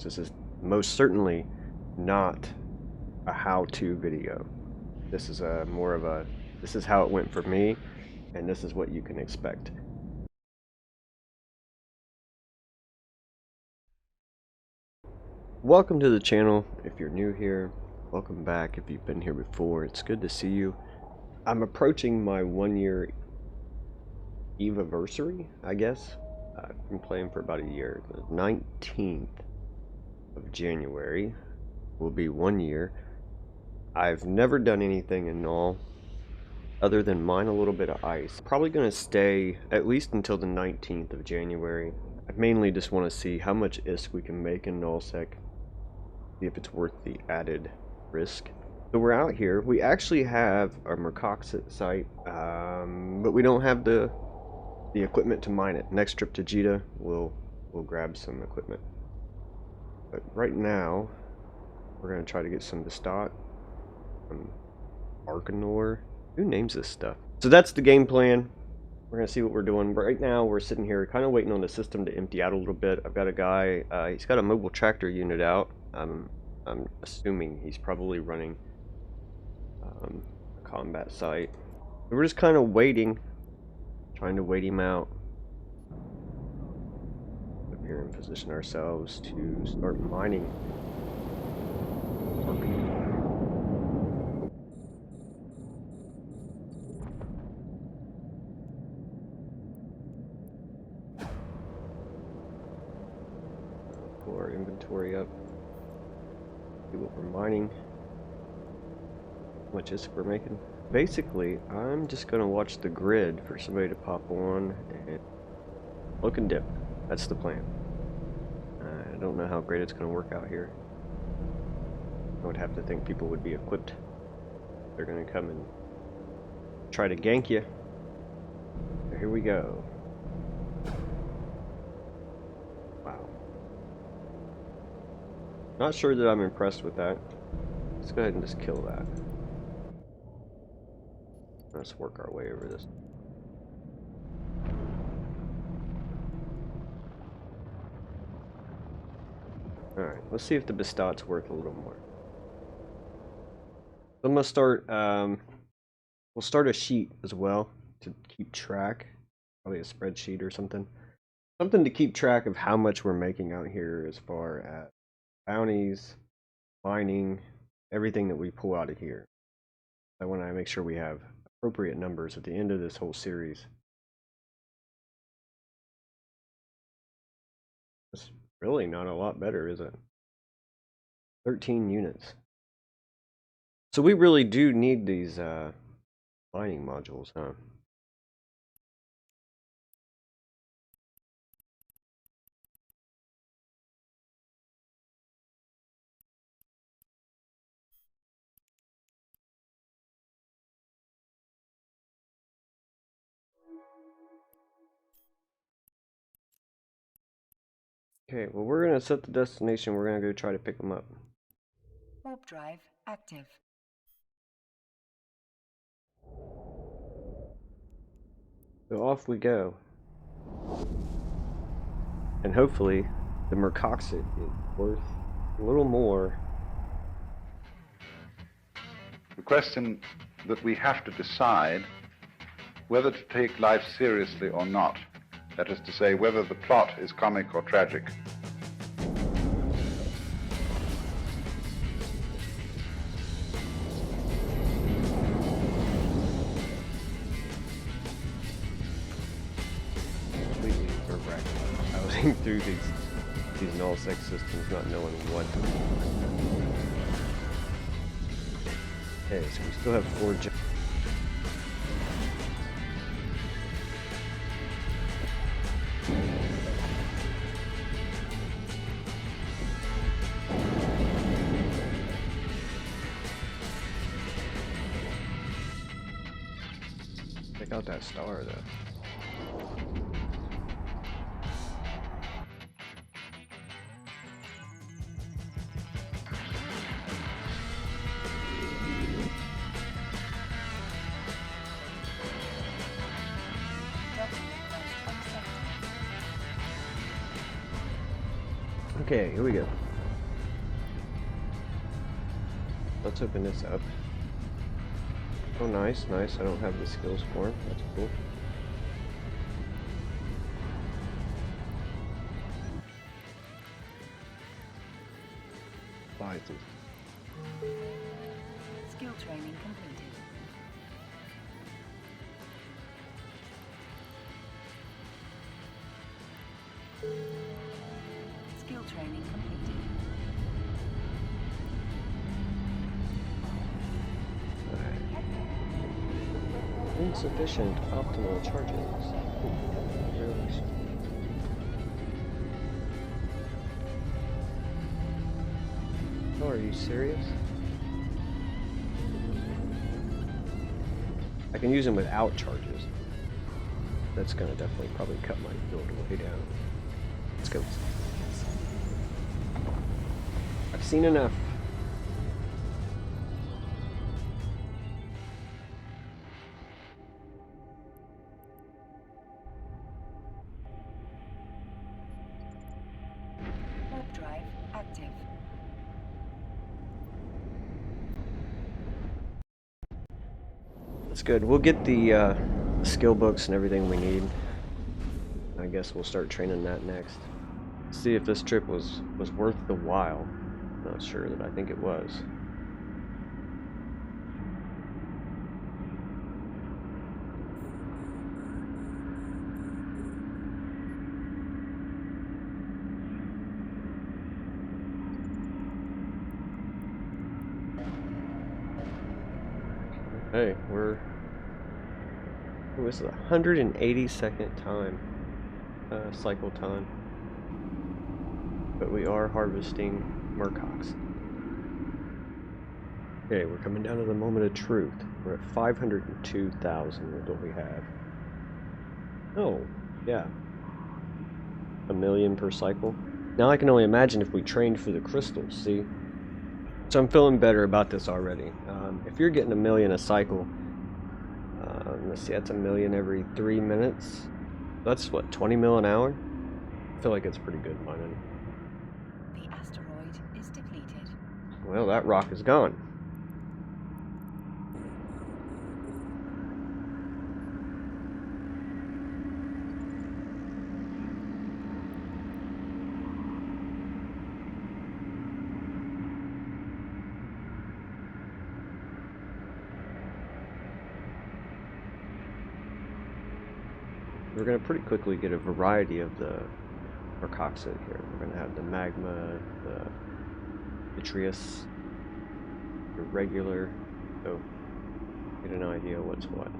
This is most certainly not a how-to video. This is more of a, this is how it went for me, and this is what you can expect. Welcome to the channel. If you're new here, welcome back. If you've been here before, it's good to see you. I'm approaching my 1-year Eviversary, I guess. I've been playing for about a year. The 19th of January will be 1 year. I've never done anything in Null other than mine a little bit of ice. Probably going to stay at least until the 19th of January. I mainly just want to see how much ISK we can make in NullSec, see if it's worth the added risk. So we're out here. We actually have our Mercoxit site, but we don't have the equipment to mine it. Next trip to Jita, we'll grab some equipment. But right now, we're going to try to get some Bestot, some Arcanor. Who names this stuff? So that's the game plan. We're going to see what we're doing. Right now, we're sitting here kind of waiting on the system to empty out a little bit. I've got a guy, he's got a mobile tractor unit out. I'm assuming he's probably running a combat site. We're just kind of waiting, trying to wait him out. Up here and position ourselves to start mining. Pull our inventory up. See what we're mining. How much ISK we're making. Basically, I'm just gonna watch the grid for somebody to pop on and look and dip. That's the plan. I don't know how great it's gonna work out here. I would have to think people would be equipped. They're gonna come and try to gank you. So here we go. Wow. Not sure that I'm impressed with that. Let's go ahead and just kill that. Let's work our way over this. Alright, let's see if the Bestot's worth a little more. So I'm gonna start, we'll start a sheet as well to keep track. Probably a spreadsheet or something. Something to keep track of how much we're making out here as far as bounties, mining, everything that we pull out of here. I want to make sure we have appropriate numbers at the end of this whole series. It's really not a lot better, is it? 13 units. So we really do need these mining modules, huh? Okay, well, we're going to set the destination. We're going to go try to pick them up. Warp drive active. So off we go. And hopefully, the Mercoxit is worth a little more. The question that we have to decide whether to take life seriously or not. That is to say, whether the plot is comic or tragic. Completely nerve-wracking. Browsing through these null-sec systems, not knowing what. Okay, so we still have 4 jobs. Check out that star, though. Okay, here we go. Let's open this up. Oh, nice, nice. I don't have the skills for him. That's cool. Bison. Skill training completed. Skill training completed. Insufficient optimal charges. Really? Oh, are you serious? I can use them without charges. That's gonna definitely probably cut my build way down. Let's go. I've seen enough. Warp drive active. That's good. We'll get the skill books and everything we need. I guess we'll start training that next. See if this trip was worth the while. Not sure that I think it was. Hey, this is 182nd time, cycle time. But we are harvesting Murkocs. Okay, we're coming down to the moment of truth. We're at 502,000 is what we have. Oh, yeah. 1 million per cycle. Now I can only imagine if we trained for the crystals, see? So I'm feeling better about this already. If you're getting 1 million a cycle, let's see, that's 1 million every 3 minutes. That's what, 20 mil an hour? I feel like it's pretty good mining. The asteroid is depleted. Well, that rock is gone. We're going to pretty quickly get a variety of the Murkoxid here. We're going to have the magma, the vitreous, the regular, so get an idea what's what.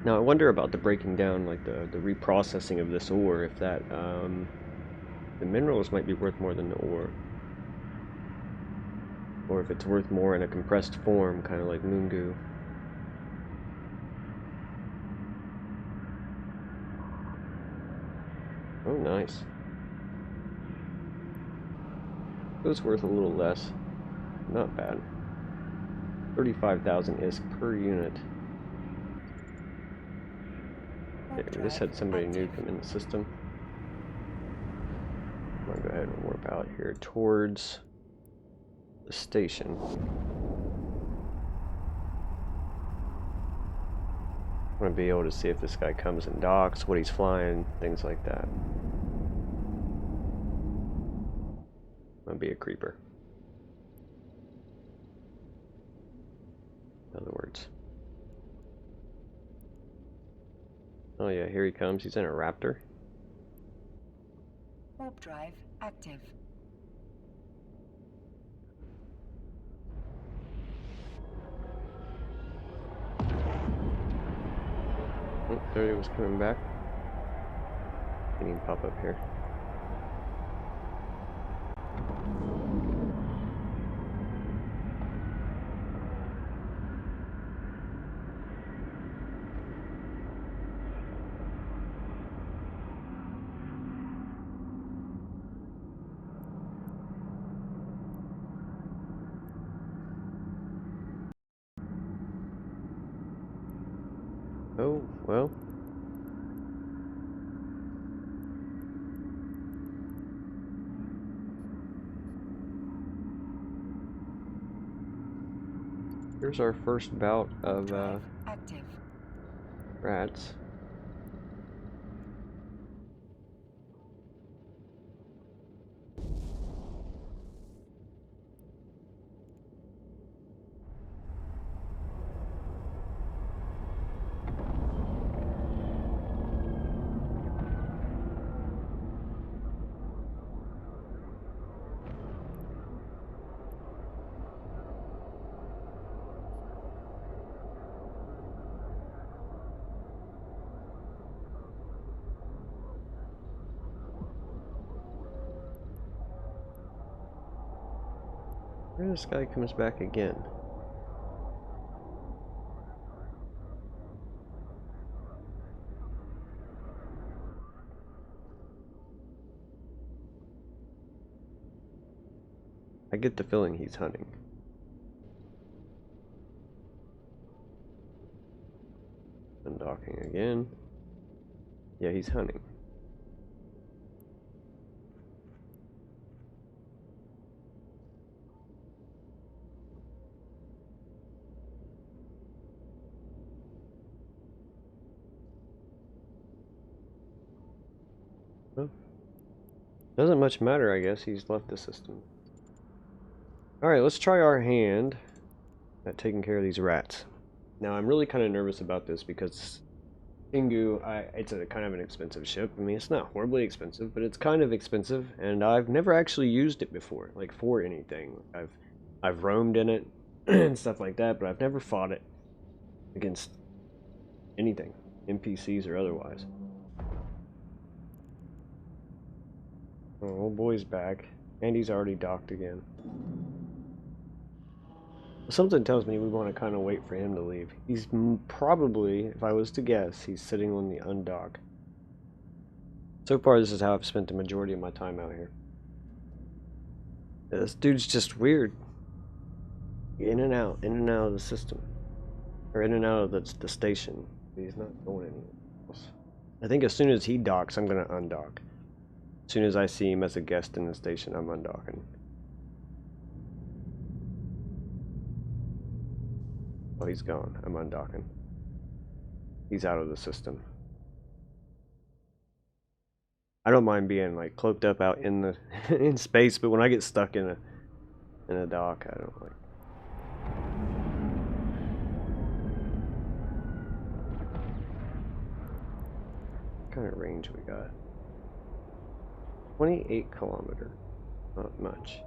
Now I wonder about the breaking down, like the reprocessing of this ore, if that, the minerals might be worth more than the ore. Or if it's worth more in a compressed form, kind of like Moongoo. Oh, nice. It was worth a little less. Not bad. 35,000 ISK per unit. Okay, we just had somebody new come in the system. I'm gonna go ahead and warp out here towards the station. I want to be able to see if this guy comes and docks, what he's flying, things like that. I'm gonna be a creeper. In other words. Oh yeah, here he comes. He's in a Raptor. Warp drive active. Oh, there he was coming back. Didn't even pop up here. Oh, well. Here's our first bout of Drive active. rats. Where this guy comes back again? I get the feeling he's hunting. Undocking again. Yeah, he's hunting. Well, doesn't much matter, I guess. He's left the system. Alright, let's try our hand at taking care of these rats. Now, I'm really kind of nervous about this because Ingu, it's a kind of an expensive ship. I mean, it's not horribly expensive, but it's kind of expensive, and I've never actually used it before, like for anything. I've roamed in it and stuff like that, but I've never fought it against anything, NPCs or otherwise. Oh, old boy's back, and he's already docked again. Something tells me we want to kind of wait for him to leave. He's probably, if I was to guess, he's sitting on the undock. So far, this is how I've spent the majority of my time out here. This dude's just weird. In and out of the system. Or in and out of the station. He's not going anywhere else. I think as soon as he docks, I'm going to undock. As soon as I see him as a guest in the station, I'm undocking. Oh, he's gone. I'm undocking. He's out of the system. I don't mind being like cloaked up out in the in space, but when I get stuck in a dock, I don't like. What kind of range we got? 28 kilometer. Not much.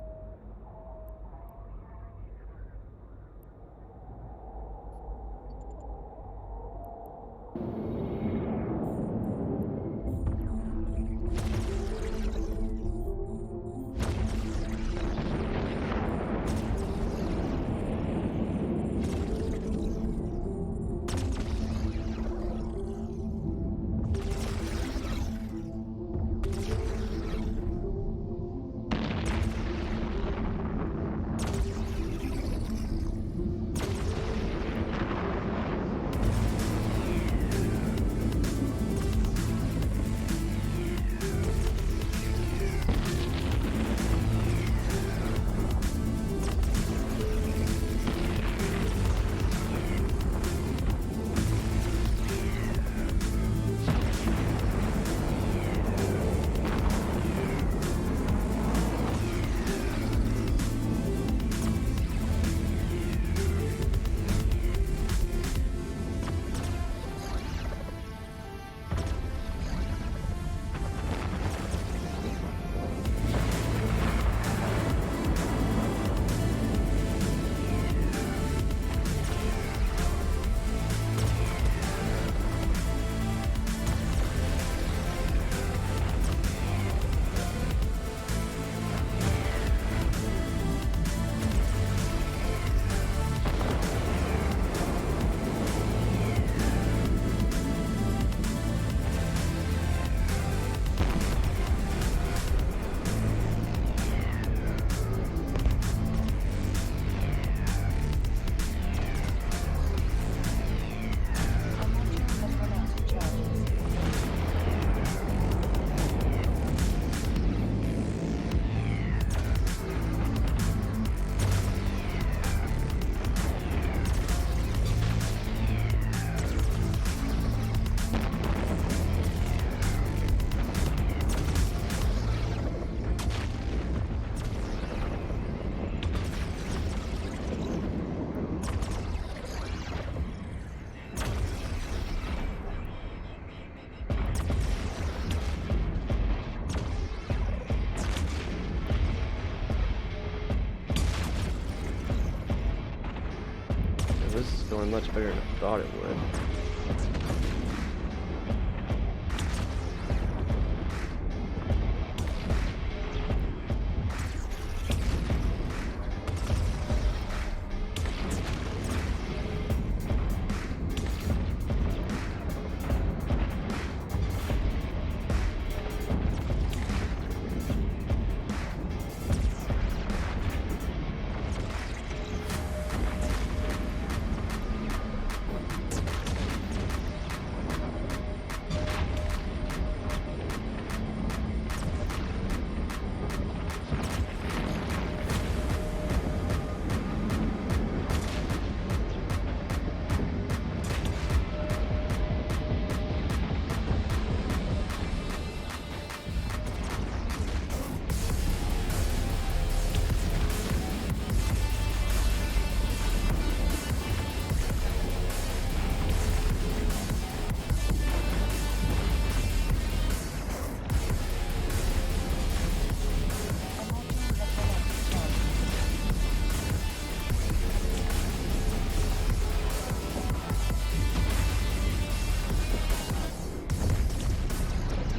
this is going much better than I thought it would.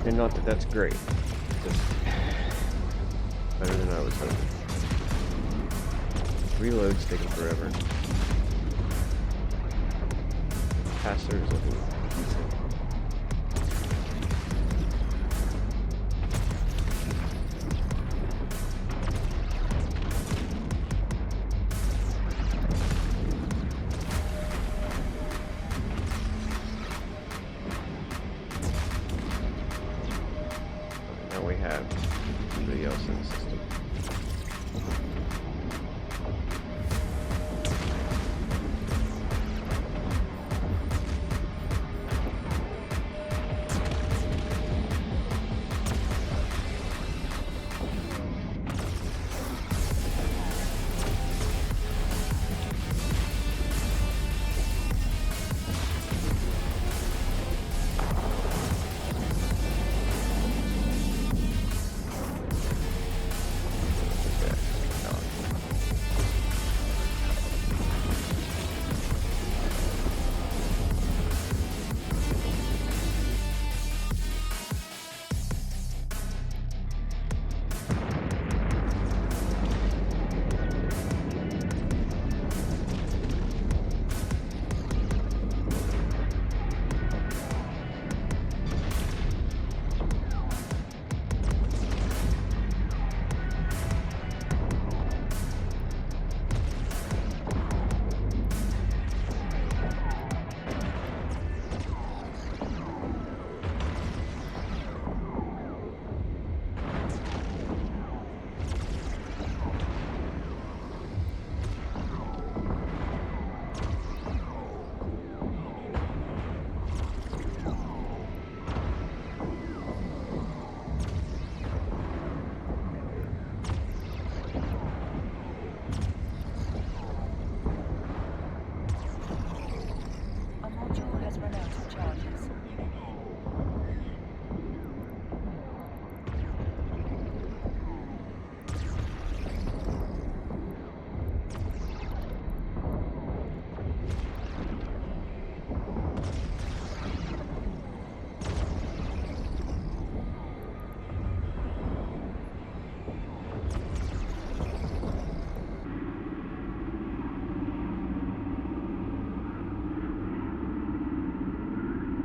And not that that's great, just better than I was hoping. Reload's taking forever. Passer is looking decent. We have somebody else in the system.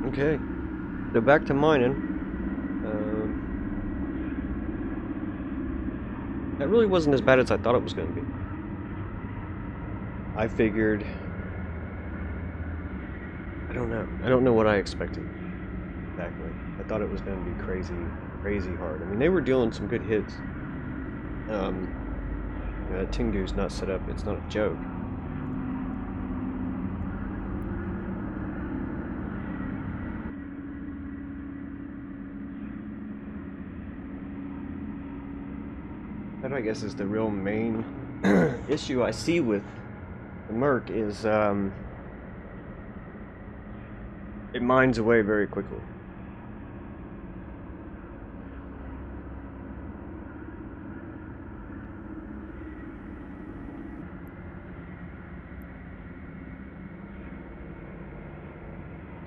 Okay, so back to mining. That really wasn't as bad as I thought it was going to be. I figured, I don't know what I expected exactly. I thought it was going to be crazy hard. I mean, they were dealing some good hits. You know, that Tingdu's not set up, it's not a joke. That, I guess, is the real main issue I see with the Merc is it mines away very quickly.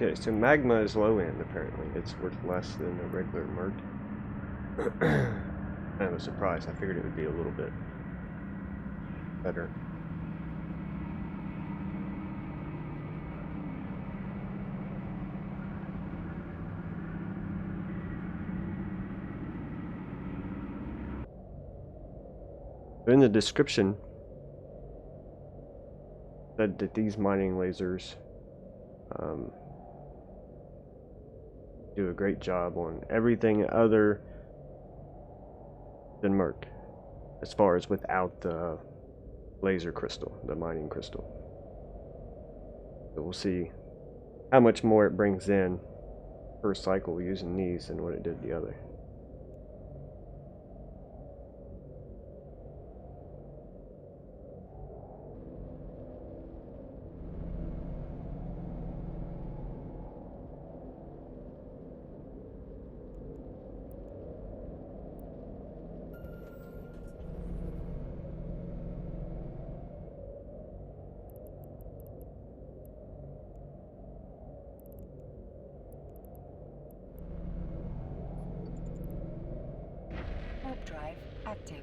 Okay, so magma is low end apparently. It's worth less than a regular merc. I was surprised. I figured it would be a little bit better. In the description said that these mining lasers do a great job on everything other than merc, as far as without the laser crystal, the mining crystal. So we'll see how much more it brings in per cycle using these than what it did the other. Warp drive active.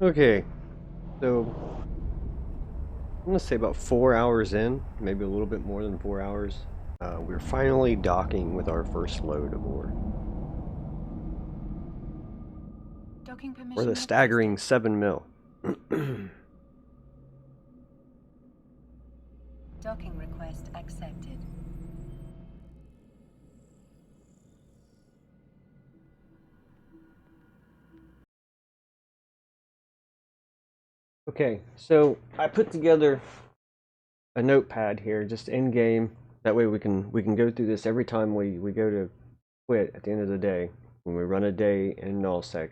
Okay, so I'm gonna say about 4 hours in, maybe a little bit more than 4 hours. We're finally docking with our first load of ore. Docking permission We're the requested. staggering 7 mil. Docking request accepted. Okay, so I put together a notepad here, just in game. That way we can go through this every time we go to quit at the end of the day when we run a day in nullsec.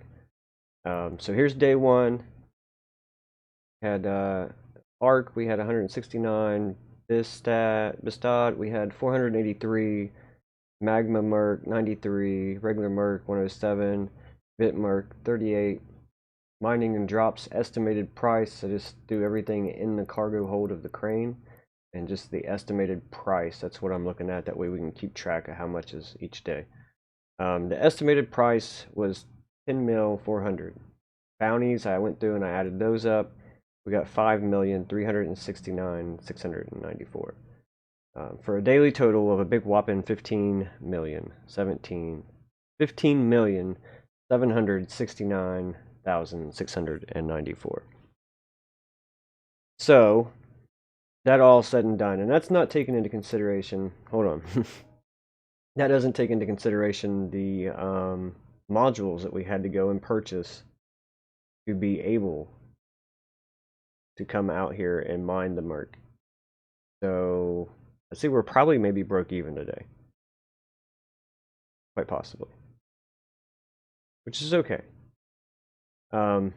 So here's day one. Had arc, we had 169. Bistad, we had 483. Magma merc 93. Regular merc 107. Bit merc 38. Mining and drops estimated price. I just do everything in the cargo hold of the crane and just the estimated price. That's what I'm looking at. That way we can keep track of how much is each day. The estimated price was 10,400,000. Bounties, I went through and I added those up. We got 5,369,694. For a daily total of a big whopping 15,769,694. So that all said and done, and that's not taking into consideration, hold on, that doesn't take into consideration the modules that we had to go and purchase to be able to come out here and mine the merc. So let's see, we're probably maybe broke even today, quite possibly, which is okay. But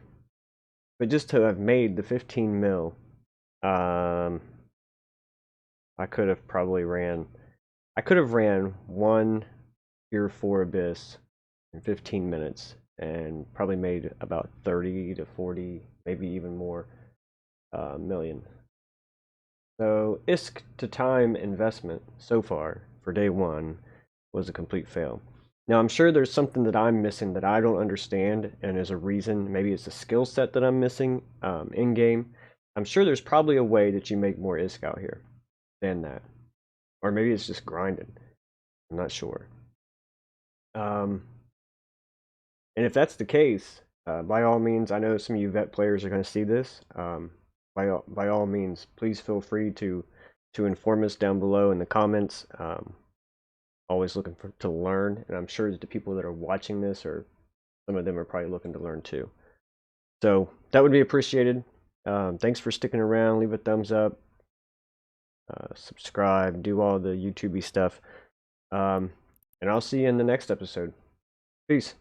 just to have made the 15 mil, I could have probably ran one Tier 4 Abyss in 15 minutes and probably made about 30 to 40, maybe even more million. So ISK to time investment so far for day one was a complete fail. Now I'm sure there's something that I'm missing that I don't understand, and there's a reason. Maybe it's a skill set that I'm missing in game. I'm sure there's probably a way that you make more ISK out here than that, or maybe it's just grinding. I'm not sure. And if that's the case, by all means, I know some of you vet players are going to see this. By all means, please feel free to inform us down below in the comments. Always looking to learn, and I'm sure that the people that are watching this, or some of them are probably looking to learn too. So that would be appreciated. Thanks for sticking around. Leave a thumbs up, subscribe, do all the YouTubey stuff, and I'll see you in the next episode. Peace.